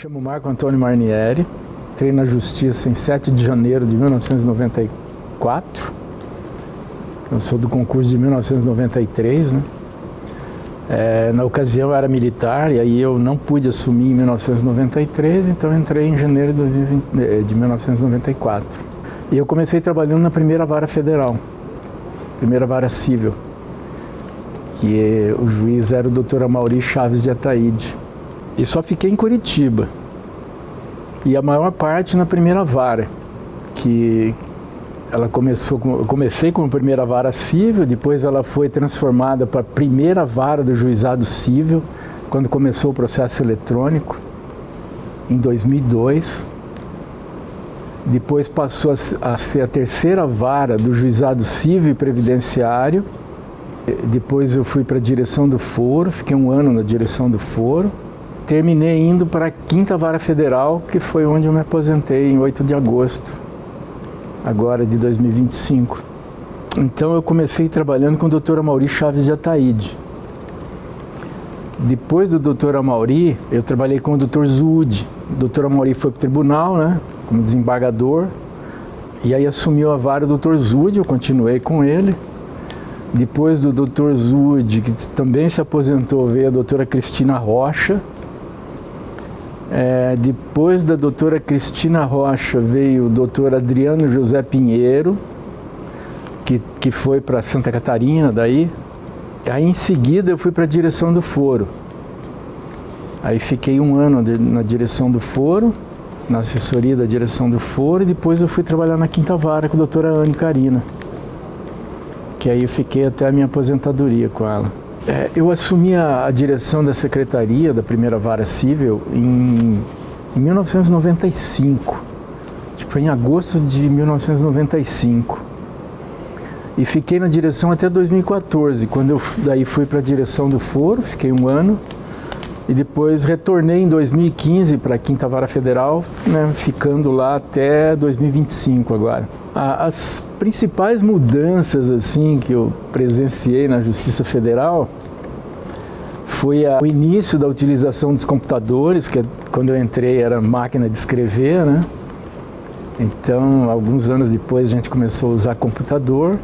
chamo Marco Antônio Marnieri, entrei na Justiça em 7 de janeiro de 1994. Eu sou do concurso de 1993, né? Na ocasião eu era militar e aí eu não pude assumir em 1993, então eu entrei em janeiro de 1994. E eu comecei trabalhando na primeira vara federal, primeira vara civil, que o juiz era o Dr. Amaury Chaves de Ataíde. E só fiquei em Curitiba. E a maior parte na primeira vara, que ela eu comecei como primeira vara civil, depois ela foi transformada para a primeira vara do juizado civil, quando começou o processo eletrônico, em 2002. Depois passou a ser a terceira vara do juizado civil e previdenciário. Depois eu fui para a direção do foro, fiquei um ano na direção do foro. Terminei indo para a 5ª Vara Federal, que foi onde eu me aposentei em 8 de agosto, agora de 2025. Então eu comecei trabalhando com o Dr. Amaury Chaves de Ataíde. Depois do Dr. Amaury, eu trabalhei com o Dr. Zude. O Dr. Amaury foi para o tribunal, né, como desembargador, e aí assumiu a vara o Dr. Zude, eu continuei com ele. Depois do Dr. Zude, que também se aposentou, veio a doutora Cristina Rocha. Depois da doutora Cristina Rocha veio o doutor Adriano José Pinheiro, que foi para Santa Catarina daí. Aí em seguida eu fui para a direção do foro. Aí fiquei um ano na direção do foro, na assessoria da direção do foro, e depois eu fui trabalhar na 5ª Vara com a doutora Anne Carina, que aí eu fiquei até a minha aposentadoria com ela. Eu assumi a direção da secretaria da primeira vara civil em 1995, acho que foi em agosto de 1995, e fiquei na direção até 2014, quando eu daí fui para a direção do foro, fiquei um ano, e depois retornei em 2015 para a 5ª Vara Federal, né, ficando lá até 2025 agora. As principais mudanças assim que eu presenciei na Justiça Federal foi o início da utilização dos computadores, que quando eu entrei era máquina de escrever, né? Então, alguns anos depois a gente começou a usar computador.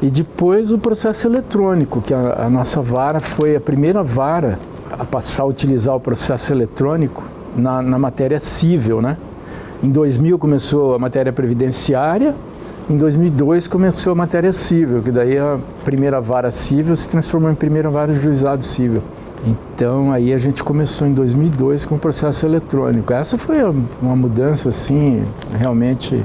E depois o processo eletrônico, que a nossa vara foi a primeira vara a passar a utilizar o processo eletrônico na matéria civil, né? Em 2000 começou a matéria previdenciária, em 2002 começou a matéria civil, que daí a primeira vara civil se transformou em primeira vara de juizado civil. Então aí a gente começou em 2002 com o processo eletrônico. Essa foi uma mudança assim, realmente.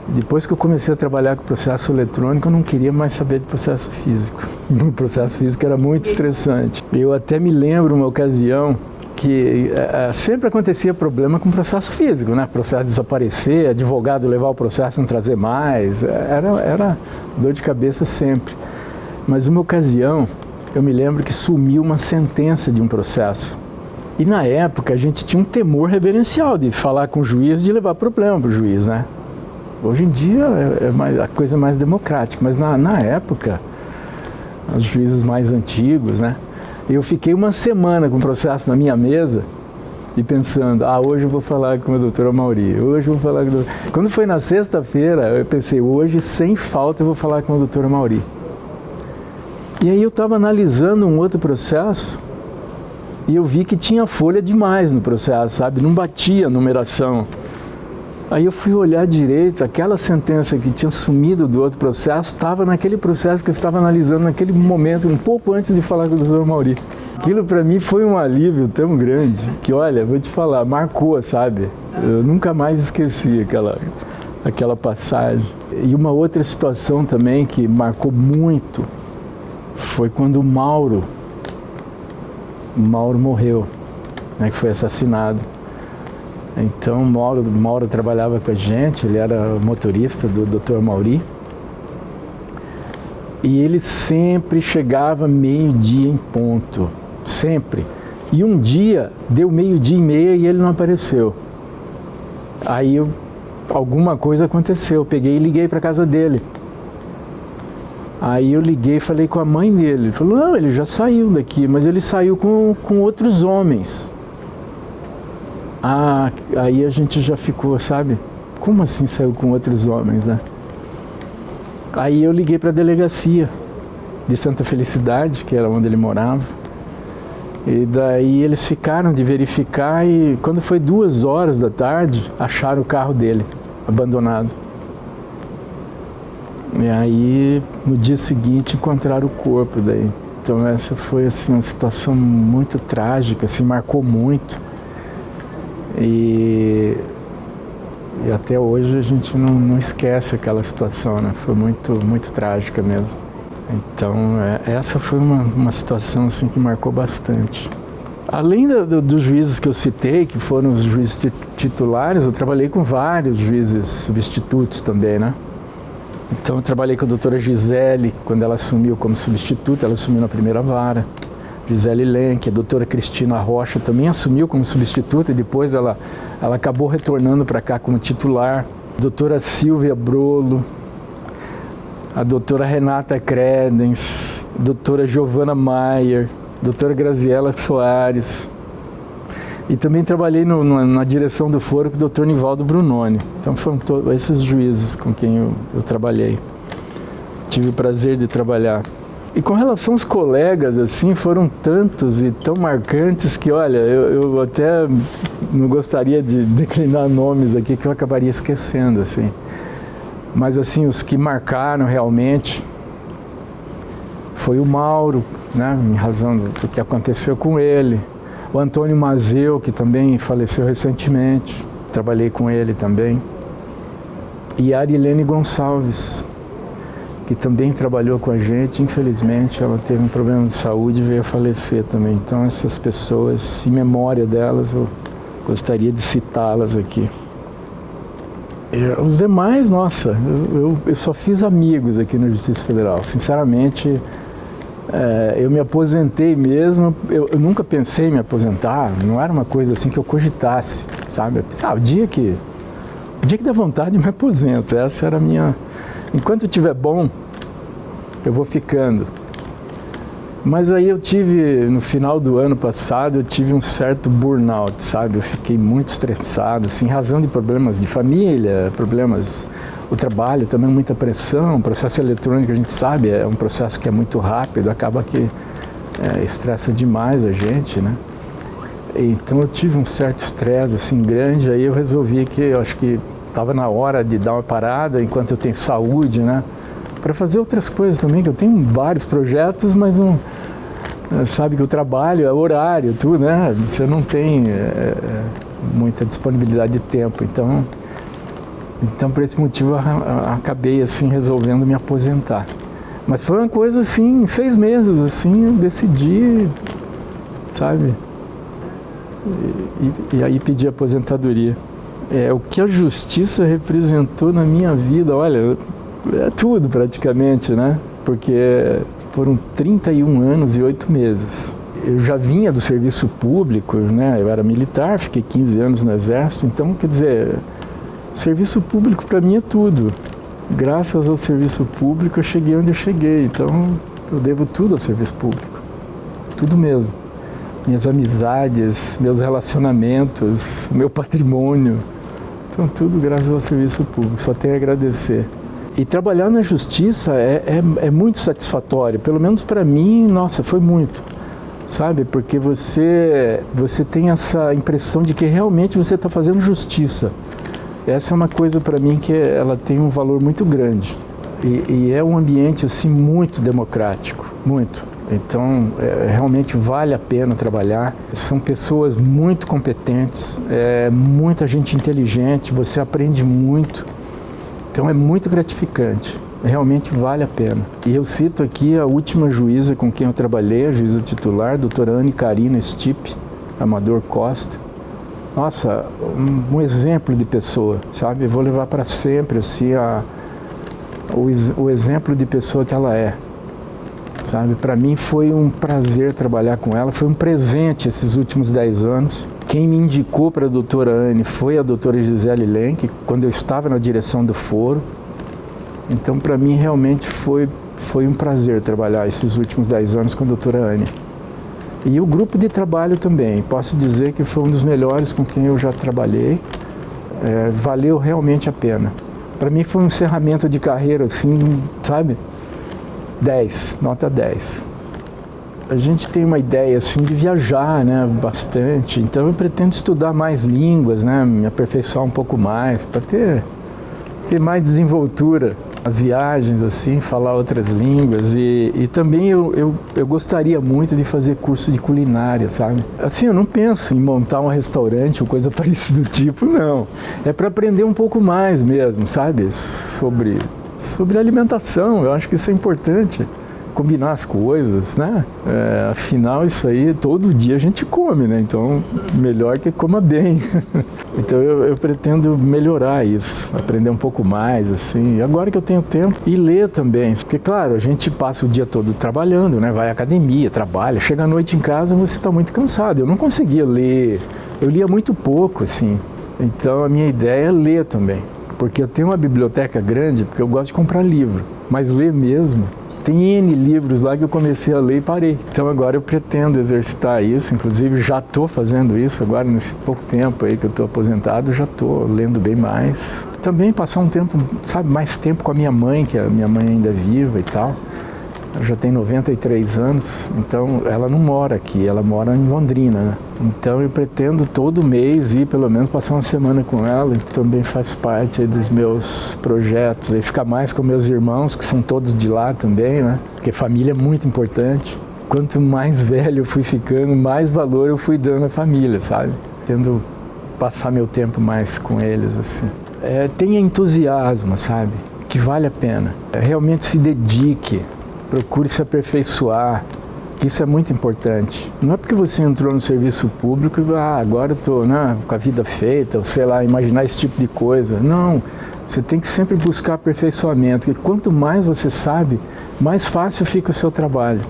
Depois que eu comecei a trabalhar com o processo eletrônico, eu não queria mais saber de processo físico. O processo físico era muito estressante. Eu até me lembro uma ocasião que sempre acontecia problema com o processo físico, né? Processo desaparecer, advogado levar o processo e não trazer mais, era dor de cabeça sempre. Mas uma ocasião, eu me lembro que sumiu uma sentença de um processo. E na época a gente tinha um temor reverencial de falar com o juiz, de levar problema para o juiz, né? Hoje em dia a coisa mais democrática, mas na época, os juízes mais antigos, né? Eu fiquei uma semana com o processo na minha mesa e pensando, hoje eu vou falar com o doutor Amaury, hoje eu vou falar com o doutor... Quando foi na sexta-feira, eu pensei, hoje sem falta eu vou falar com o doutor Amaury. E aí eu estava analisando um outro processo e eu vi que tinha folha demais no processo, sabe? Não batia a numeração. Aí eu fui olhar direito, aquela sentença que tinha sumido do outro processo estava naquele processo que eu estava analisando naquele momento, um pouco antes de falar com o doutor Amaury. Aquilo para mim foi um alívio tão grande que, olha, vou te falar, marcou, sabe? Eu nunca mais esqueci aquela passagem. E uma outra situação também que marcou muito foi quando o Mauro morreu, né, que foi assassinado. Então, Mauro trabalhava com a gente, ele era motorista do Dr. Amaury. E ele sempre chegava meio-dia em ponto, sempre. E um dia, deu 12:30 e ele não apareceu. Aí alguma coisa aconteceu, eu peguei e liguei para a casa dele. Aí eu liguei e falei com a mãe dele. Ele falou, não, ele já saiu daqui, mas ele saiu com outros homens. Aí a gente já ficou, sabe? Como assim saiu com outros homens, né? Aí eu liguei para a delegacia de Santa Felicidade, que era onde ele morava. E daí eles ficaram de verificar e quando foi 2 horas da tarde, acharam o carro dele, abandonado. E aí, no dia seguinte, encontraram o corpo daí. Então essa foi assim, uma situação muito trágica, assim, marcou muito. E até hoje a gente não esquece aquela situação, né? Foi muito, muito trágica mesmo. Então essa foi uma situação assim, que marcou bastante. Além dos juízes que eu citei, que foram os juízes titulares, eu trabalhei com vários juízes substitutos também, né? Então eu trabalhei com a doutora Gisele, quando ela assumiu como substituta, ela assumiu na primeira vara. Gisele Lenk, a doutora Cristina Rocha também assumiu como substituta e depois ela acabou retornando para cá como titular. A doutora Silvia Brolo, a doutora Renata Credens, a doutora Giovana Maier, a doutora Graziela Soares. E também trabalhei na direção do foro com o doutor Nivaldo Brunoni. Então foram todos esses juízes com quem eu trabalhei. Tive o prazer de trabalhar. E com relação aos colegas, assim, foram tantos e tão marcantes que, olha, eu até não gostaria de declinar nomes aqui que eu acabaria esquecendo, assim. Mas, assim, os que marcaram realmente foi o Mauro, né, em razão do que aconteceu com ele. O Antônio Mazeu, que também faleceu recentemente, trabalhei com ele também. E a Arilene Gonçalves, que também trabalhou com a gente, infelizmente ela teve um problema de saúde e veio a falecer também. Então essas pessoas, em memória delas, eu gostaria de citá-las aqui. Os demais, nossa, eu só fiz amigos aqui na Justiça Federal. Sinceramente, eu me aposentei mesmo, eu nunca pensei em me aposentar, não era uma coisa assim que eu cogitasse, sabe? Eu pensava, o dia que der vontade eu me aposento, essa era a minha... Enquanto estiver bom, eu vou ficando. Mas aí eu tive, no final do ano passado, eu tive um certo burnout, sabe? Eu fiquei muito estressado, assim, em razão de problemas de família, problemas... O trabalho também, muita pressão, o processo eletrônico, a gente sabe, é um processo que é muito rápido, acaba que estressa demais a gente, né? Então eu tive um certo estresse, assim, grande, aí eu resolvi que eu acho que estava na hora de dar uma parada, enquanto eu tenho saúde, né? Para fazer outras coisas também, que eu tenho vários projetos, mas não... Sabe que o trabalho é horário, tudo, né? Você não tem muita disponibilidade de tempo, então por esse motivo eu acabei assim resolvendo me aposentar. Mas foi uma coisa assim, em 6 meses assim, eu decidi, sabe? E aí pedi aposentadoria. O que a justiça representou na minha vida, olha, é tudo praticamente, né? Porque foram 31 anos e 8 meses. Eu já vinha do serviço público, né? Eu era militar, fiquei 15 anos no Exército, então, quer dizer, serviço público para mim é tudo. Graças ao serviço público eu cheguei onde eu cheguei, então eu devo tudo ao serviço público, tudo mesmo. Minhas amizades, meus relacionamentos, meu patrimônio, então tudo graças ao serviço público, só tenho a agradecer. E trabalhar na justiça é muito satisfatório, pelo menos para mim, nossa, foi muito, sabe? Porque você tem essa impressão de que realmente você está fazendo justiça. Essa é uma coisa para mim que ela tem um valor muito grande e é um ambiente assim muito democrático, muito. Então realmente vale a pena trabalhar. São pessoas muito competentes, muita gente inteligente, você aprende muito. Então é muito gratificante, realmente vale a pena. E eu cito aqui a última juíza com quem eu trabalhei, a juíza titular, a doutora Anne Carina Stipe Amador Costa. Nossa, um exemplo de pessoa, sabe? Eu vou levar para sempre assim, o exemplo de pessoa que ela é, sabe? Para mim foi um prazer trabalhar com ela, foi um presente esses últimos 10 anos. Quem me indicou para a doutora Anne foi a doutora Gisele Lenk, quando eu estava na direção do foro. Então, para mim, realmente foi um prazer trabalhar esses últimos 10 anos com a doutora Anne. E o grupo de trabalho também, posso dizer que foi um dos melhores com quem eu já trabalhei, valeu realmente a pena. Para mim foi um encerramento de carreira, assim, sabe? 10, nota 10. A gente tem uma ideia assim de viajar, né, bastante, então eu pretendo estudar mais línguas, né, me aperfeiçoar um pouco mais, para ter mais desenvoltura nas viagens, assim, falar outras línguas e também eu gostaria muito de fazer curso de culinária, sabe? Assim, eu não penso em montar um restaurante ou coisa parecida do tipo, não. É para aprender um pouco mais mesmo, sabe? Sobre alimentação, eu acho que isso é importante. Combinar as coisas, né? Afinal, isso aí todo dia a gente come, né? Então, melhor que coma bem. Então, eu pretendo melhorar isso, aprender um pouco mais, assim. Agora que eu tenho tempo, e ler também. Porque, claro, a gente passa o dia todo trabalhando, né? Vai à academia, trabalha, chega à noite em casa, você está muito cansado. Eu não conseguia ler, eu lia muito pouco, assim. Então, a minha ideia é ler também. Porque eu tenho uma biblioteca grande, porque eu gosto de comprar livro, mas ler mesmo. Tem N livros lá que eu comecei a ler e parei. Então agora eu pretendo exercitar isso, inclusive já estou fazendo isso agora nesse pouco tempo aí que eu estou aposentado, já estou lendo bem mais. Também passar um tempo, sabe, mais tempo com a minha mãe, que a minha mãe ainda é viva e tal. Ela já tem 93 anos, então ela não mora aqui, ela mora em Londrina, né? Então eu pretendo todo mês ir pelo menos passar uma semana com ela, e também faz parte aí dos meus projetos, aí ficar mais com meus irmãos, que são todos de lá também, né? Porque família é muito importante. Quanto mais velho eu fui ficando, mais valor eu fui dando à família, sabe? Tendo passar meu tempo mais com eles, assim. Tenha entusiasmo, sabe? Que vale a pena. Realmente se dedique. Procure se aperfeiçoar, isso é muito importante. Não é porque você entrou no serviço público e agora eu estou, né, com a vida feita, ou sei lá, imaginar esse tipo de coisa. Não, você tem que sempre buscar aperfeiçoamento, porque quanto mais você sabe, mais fácil fica o seu trabalho.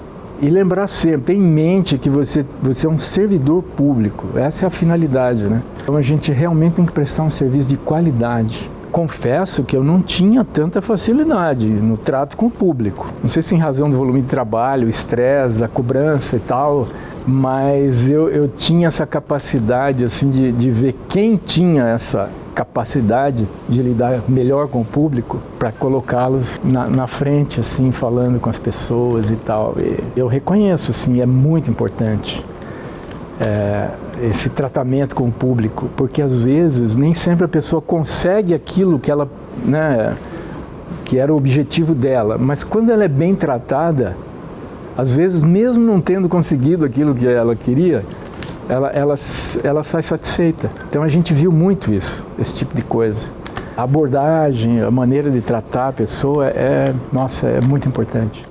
E lembrar sempre, ter em mente que você é um servidor público, essa é a finalidade, né? Então a gente realmente tem que prestar um serviço de qualidade. Confesso que eu não tinha tanta facilidade no trato com o público. Não sei se em razão do volume de trabalho, o estresse, a cobrança e tal, mas eu tinha essa capacidade assim, de ver quem tinha essa capacidade de lidar melhor com o público para colocá-los na frente, assim, falando com as pessoas e tal. E eu reconheço, assim, é muito importante. Esse tratamento com o público, porque às vezes nem sempre a pessoa consegue aquilo que ela, né, que era o objetivo dela, mas quando ela é bem tratada, às vezes mesmo não tendo conseguido aquilo que ela queria, ela sai satisfeita. Então a gente viu muito isso, esse tipo de coisa. A abordagem, a maneira de tratar a pessoa nossa, é muito importante.